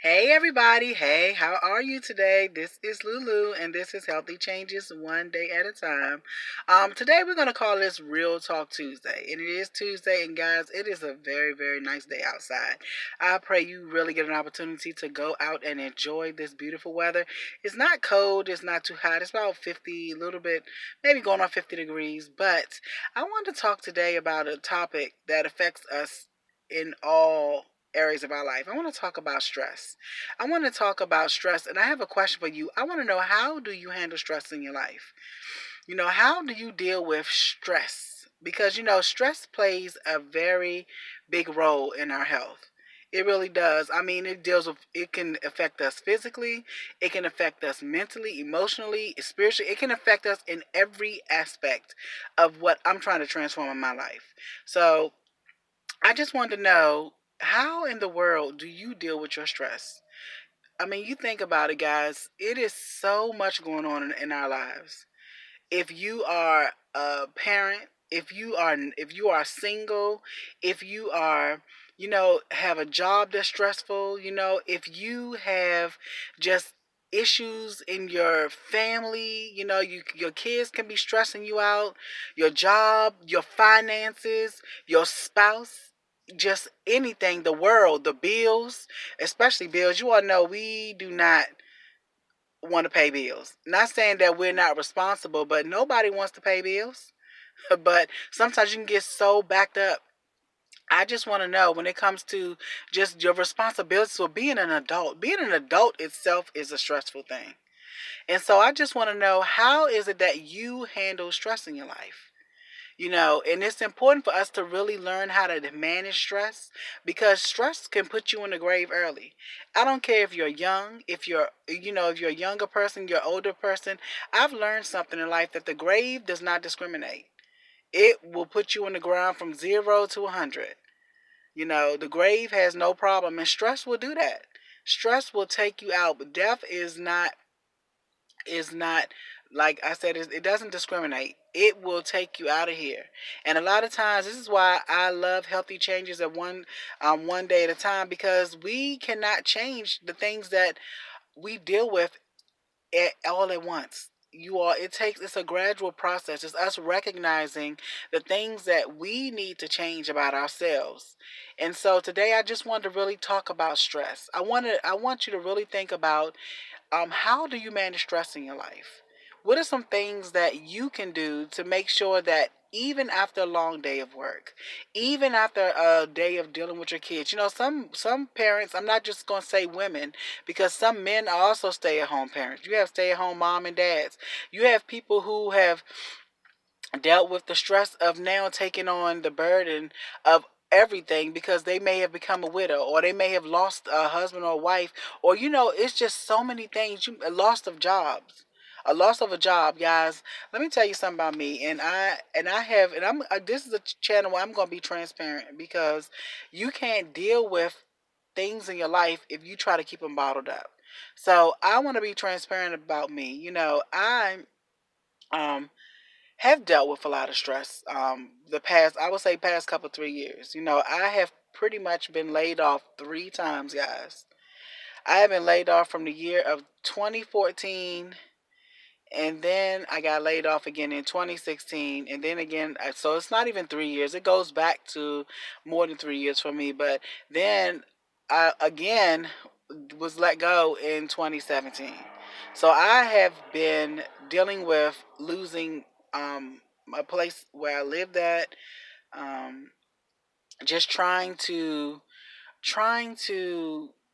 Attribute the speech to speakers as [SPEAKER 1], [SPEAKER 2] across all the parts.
[SPEAKER 1] Hey everybody, hey, how are you today? This is Lulu and this is Healthy Changes One Day at a Time. Today we're going to call this Real Talk Tuesday. And it is Tuesday, and guys, it is a very, very nice day outside. I pray you really get an opportunity to go out and enjoy this beautiful weather. It's not cold, it's not too hot, it's about 50, a little bit, maybe going on 50 degrees. But I want to talk today about a topic that affects us in all areas of our life. I want to talk about stress. I want to talk about stress, and I have a question for you. I want to know, how do you handle stress in your life? How do you deal with stress? Because stress plays a very big role in our health. It really does. I mean, it can affect us physically, it can affect us mentally, emotionally, spiritually. It can affect us in every aspect of what I'm trying to transform in my life. So, I just want to know, how in the world do you deal with your stress? I mean, you think about it, guys. It is so much going on in our lives. If you are a parent, if you are single, if you are, have a job that's stressful, if you have just issues in your family, your kids can be stressing you out, your job, your finances, your spouse, just anything, the world, the bills, especially bills. You all know we do not want to pay bills. Not saying that we're not responsible, but nobody wants to pay bills. But sometimes you can get so backed up. I just want to know, when it comes to just your responsibilities for being an adult itself is a stressful thing. And so I just want to know, how is it that you handle stress in your life? And it's important for us to really learn how to manage stress, because stress can put you in the grave early. I don't care if you're young, if you're a younger person, you're an older person. I've learned something in life, that the grave does not discriminate. It will put you in the ground from 0 to 100. The grave has no problem, and stress will do that. Stress will take you out, but death is not, like I said, it doesn't discriminate. It will take you out of here. And a lot of times, this is why I love Healthy Changes at one day at a time, because we cannot change the things that we deal with all at once. It's a gradual process. It's us recognizing the things that we need to change about ourselves. And so today I just wanted to really talk about stress. I want you to really think about, how do you manage stress in your life? What are some things that you can do to make sure that even after a long day of work, even after a day of dealing with your kids, some parents, I'm not just going to say women, because some men are also stay-at-home parents. You have stay-at-home mom and dads. You have people who have dealt with the stress of now taking on the burden of everything, because they may have become a widow, or they may have lost a husband or a wife, or it's just so many things. A loss of jobs, a loss of a job, guys. Let me tell you something about me. And I'm this is a channel where I'm going to be transparent, because you can't deal with things in your life if you try to keep them bottled up. So I want to be transparent about me. I um have dealt with a lot of stress. The past, I would say, past couple 3 years. I have pretty much been laid off 3 times, guys. I have been laid off from the year of 2014, and then I got laid off again in 2016, and then again. So it's not even 3 years. It goes back to more than 3 years for me. But then I again was let go in 2017. So I have been dealing with losing a place where I lived at, um, just trying to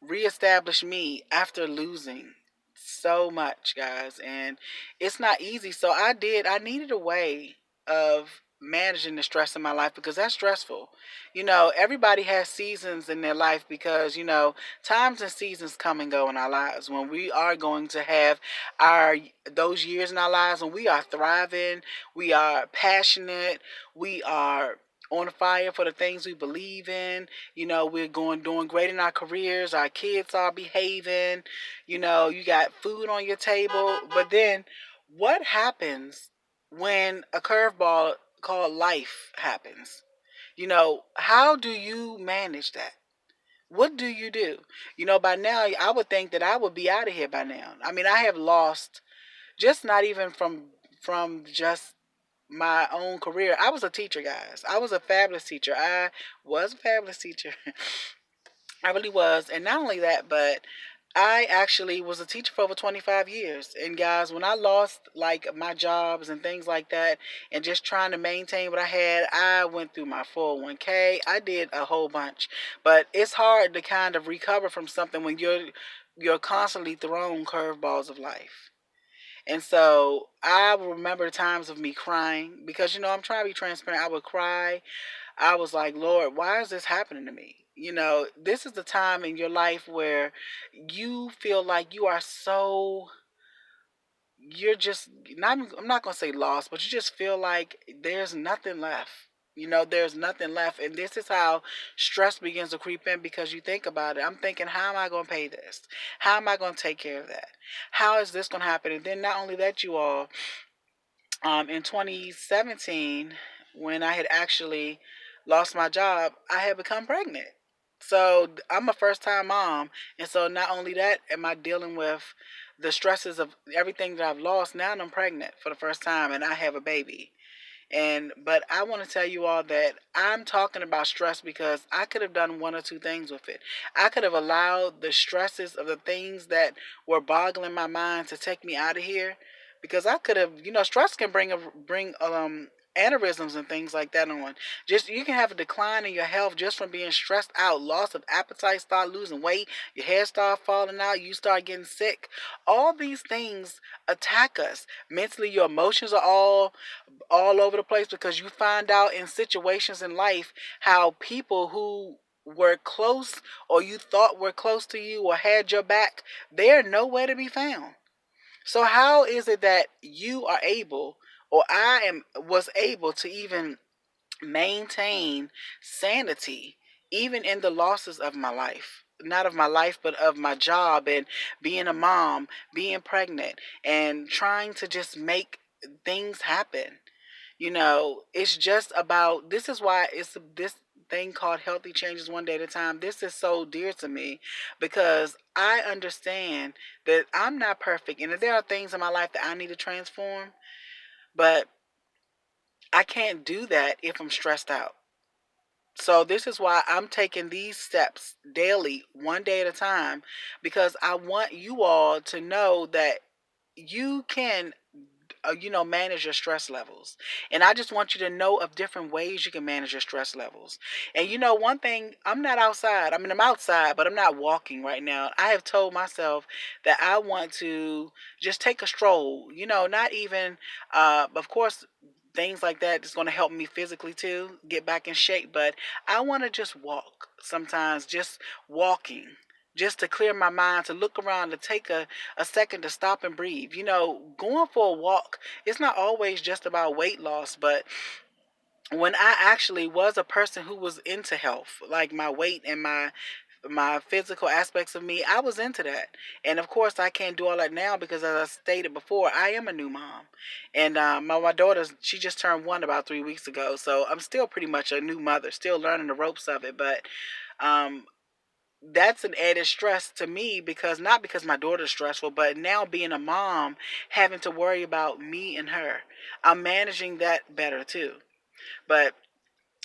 [SPEAKER 1] reestablish me after losing so much, guys. And it's not easy. So I needed a way of managing the stress in my life, because that's stressful. Everybody has seasons in their life, because times and seasons come and go in our lives, when we are going to have our those years in our lives when we are thriving, we are passionate, we are on fire for the things we believe in. We're doing great in our careers. Our kids are behaving. You got food on your table. But then, what happens when a curveball called life happens? How do you manage that? What do you do? By now, I would think that I would be out of here by now. I mean, I have lost, just not even from just my own career. I was a teacher, guys. I was a fabulous teacher. I was a fabulous teacher. I really was. And not only that, but I actually was a teacher for over 25 years. And guys, when I lost like my jobs and things like that and just trying to maintain what I had, I went through my 401k. I did a whole bunch. But it's hard to kind of recover from something when you're constantly thrown curveballs of life. And so I remember times of me crying because I'm trying to be transparent. I would cry. I was like, Lord, why is this happening to me? This is the time in your life where you feel like you're just not, I'm not going to say lost, but you just feel like there's nothing left. There's nothing left. And this is how stress begins to creep in because you think about it. I'm thinking, how am I going to pay this? How am I going to take care of that? How is this going to happen? And then not only that, you all, in 2017, when I had actually lost my job, I had become pregnant. So I'm a first time mom. And so not only that, am I dealing with the stresses of everything that I've lost. Now I'm pregnant for the first time and I have a baby. But I want to tell you all that I'm talking about stress because I could have done one or two things with it. I could have allowed the stresses of the things that were boggling my mind to take me out of here, because I could have, stress can bring aneurysms and things like that on. Just you can have a decline in your health just from being stressed out, loss of appetite, start losing weight, your hair start falling out, you start getting sick. All these things attack us mentally. Your emotions are all over the place because you find out in situations in life how people who were close or you thought were close to you or had your back, they're nowhere to be found. So how is it that you are able, or was able to even maintain sanity even in the losses of my life? Not of my life, but of my job and being a mom, being pregnant, and trying to just make things happen. It's just about, this is why it's this thing called healthy changes one day at a time. This is so dear to me because I understand that I'm not perfect and that there are things in my life that I need to transform, but I can't do that if I'm stressed out. So this is why I'm taking these steps daily, one day at a time, because I want you all to know that you can manage your stress levels. And I just want you to know of different ways you can manage your stress levels. And one thing, I'm not outside. I mean, I'm outside, but I'm not walking right now. I have told myself that I want to just take a stroll, not even, of course, things like that is going to help me physically too, get back in shape. But I want to just walk sometimes, just walking, just to clear my mind, to look around, to take a second to stop and breathe. Going for a walk, it's not always just about weight loss, but when I actually was a person who was into health, like my weight and my physical aspects of me, I was into that. And of course, I can't do all that now because, as I stated before, I am a new mom. And my daughter, she just turned 1 about 3 weeks ago. So I'm still pretty much a new mother, still learning the ropes of it. But um, that's an added stress to me, because not because my daughter's stressful, but now being a mom, having to worry about me and her, I'm managing that better too. But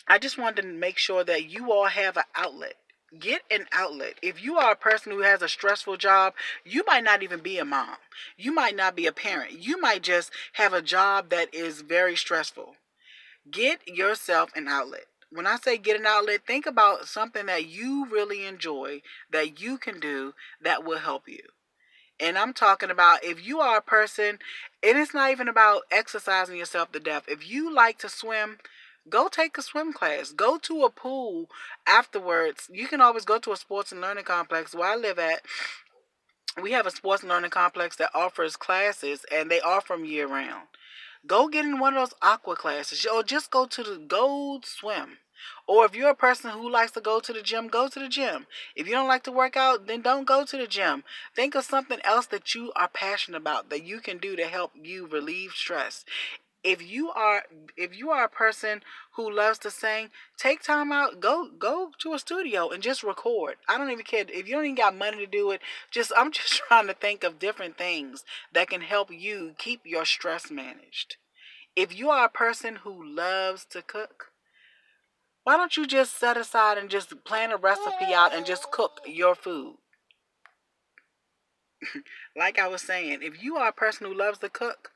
[SPEAKER 1] I just wanted to make sure that you all have an outlet. Get an outlet. If you are a person who has a stressful job, you might not even be a mom, you might not be a parent, you might just have a job that is very stressful. Get yourself an outlet. When I say get an outlet, think about something that you really enjoy that you can do that will help you. And I'm talking about, if you are a person, and it's not even about exercising yourself to death. If you like to swim, go take a swim class. Go to a pool afterwards. You can always go to a sports and learning complex. Where I live at, we have a sports and learning complex that offers classes, and they offer them year round. Go get in one of those aqua classes, or just go to the Gold Swim. Or if you're a person who likes to go to the gym, go to the gym. If you don't like to work out, then don't go to the gym. Think of something else that you are passionate about that you can do to help you relieve stress. if you are if you are a person who loves to sing, take time out, go to a studio and just record. I don't even care if you don't even got money to do it. Just I'm just trying to think of different things that can help you keep your stress managed. If you are a person who loves to cook, why don't you just set aside and just plan a recipe out and just cook your food? Like I was saying, if you are a person who loves to cook,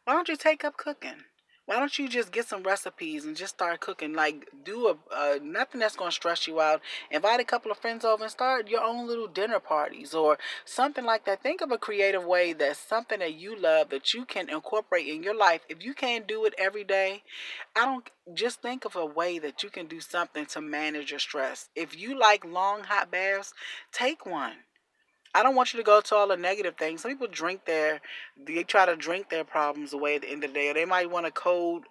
[SPEAKER 1] why don't you take up cooking? Why don't you just get some recipes and just start cooking? Like, do nothing that's gonna stress you out. Invite a couple of friends over and start your own little dinner parties or something like that. Think of a creative way that's something that you love that you can incorporate in your life. If you can't do it every day, I don't just think of a way that you can do something to manage your stress. If you like long hot baths, take one. I don't want you to go to all the negative things. Some people they try to drink their problems away at the end of the day, or they might want a cold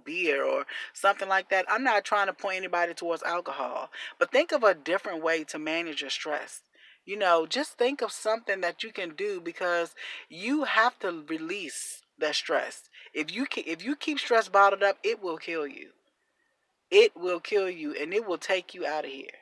[SPEAKER 1] beer or something like that. I'm not trying to point anybody towards alcohol, but think of a different way to manage your stress. Just think of something that you can do because you have to release that stress. If you keep stress bottled up, it will kill you. It will kill you, and it will take you out of here.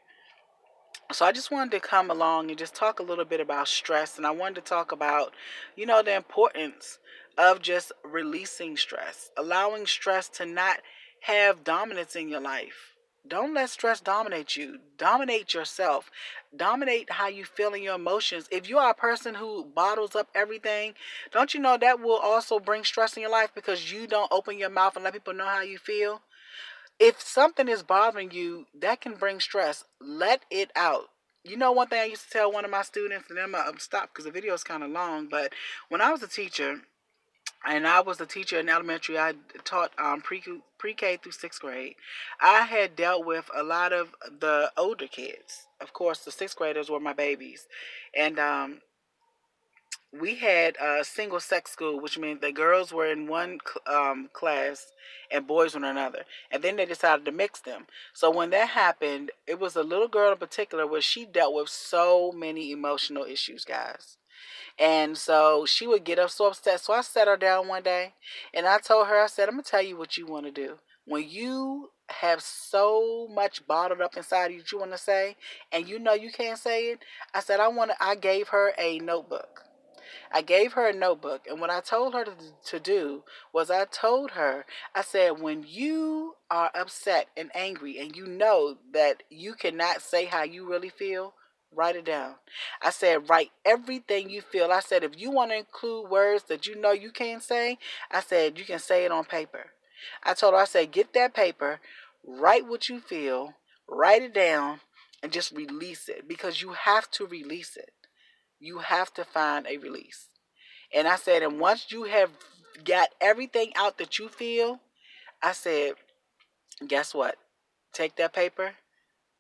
[SPEAKER 1] So I just wanted to come along and just talk a little bit about stress, and I wanted to talk about, the importance of just releasing stress, allowing stress to not have dominance in your life. Don't let stress dominate you. Dominate yourself. Dominate how you feel in your emotions. If you are a person who bottles up everything, don't you know that will also bring stress in your life because you don't open your mouth and let people know how you feel? If something is bothering you, that can bring stress. Let it out. One thing I used to tell one of my students, and then I'm stop because the video is kind of long. But when I was a teacher, and I was a teacher in elementary, I taught pre K through sixth grade. I had dealt with a lot of the older kids. Of course, the sixth graders were my babies, and we had a single sex school, which means the girls were in one class and boys were in another. And then they decided to mix them. So when that happened, it was a little girl in particular where she dealt with so many emotional issues, guys. And so she would get up so upset. So I sat her down one day and I told her, I said, I'm going to tell you what you want to do. When you have so much bottled up inside you that you want to say, and you can't say it, I gave her a notebook. I gave her a notebook, and what I told her to do was I said, when you are upset and angry and you know that you cannot say how you really feel, write it down. I said, write everything you feel. I said, if you want to include words that you know you can't say, I said, you can say it on paper. I told her, I said, get that paper, write what you feel, write it down, and just release it because you have to release it. You have to find a release. And I said, and once you have got everything out that you feel, I said, guess what? Take that paper,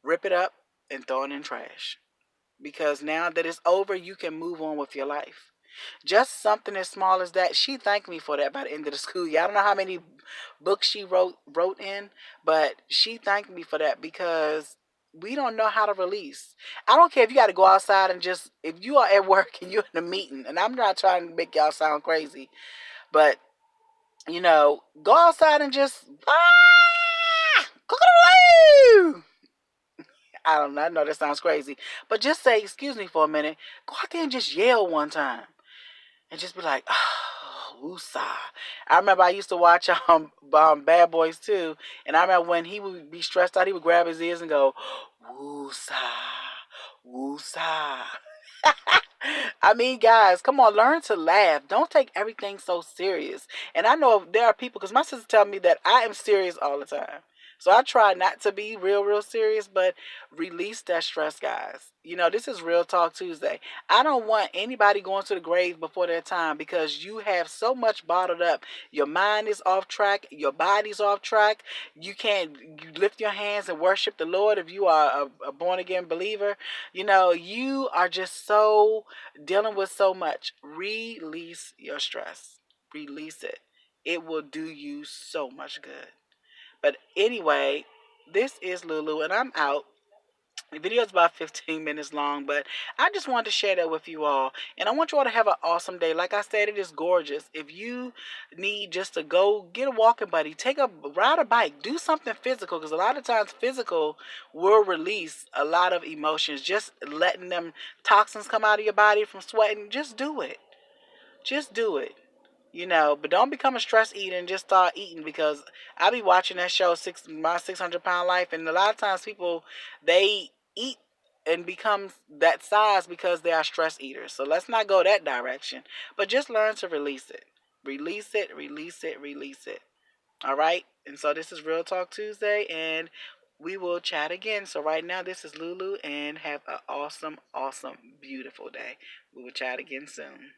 [SPEAKER 1] rip it up, and throw it in trash. Because now that it's over, you can move on with your life. Just something as small as that. She thanked me for that by the end of the school year. I don't know how many books she wrote in, but she thanked me for that because we don't know how to release. I don't care if you got to go outside and just if you are at work and you're in a meeting, and I'm not trying to make y'all sound crazy, but go outside and just I don't know. I know that sounds crazy, but just say excuse me for a minute. Go out there and just yell one time. And just be like, oh, woosah. I remember I used to watch Bad Boys too, and I remember when he would be stressed out, he would grab his ears and go, woosah, woosah. I mean, guys, come on, learn to laugh. Don't take everything so serious. And I know there are people, because my sister tell me that I am serious all the time. So I try not to be real, real serious, but release that stress, guys. This is Real Talk Tuesday. I don't want anybody going to the grave before their time because you have so much bottled up. Your mind is off track. Your body's off track. You lift your hands and worship the Lord if you are a born again believer. You are just so dealing with so much. Release your stress. Release it. It will do you so much good. But anyway, this is Lulu and I'm out. The video is about 15 minutes long, but I just wanted to share that with you all. And I want you all to have an awesome day. Like I said, it is gorgeous. If you need just to go get a walking buddy, ride a bike, do something physical, because a lot of times physical will release a lot of emotions. Just letting them toxins come out of your body from sweating, just do it. Just do it. But don't become a stress eater and just start eating, because I be watching that show, My 600 Pound Life, and a lot of times people, they eat and become that size because they are stress eaters. So let's not go that direction, but just learn to release it. Release it, release it, release it. All right? And so this is Real Talk Tuesday, and we will chat again. So right now, this is Lulu, and have an awesome, awesome, beautiful day. We will chat again soon.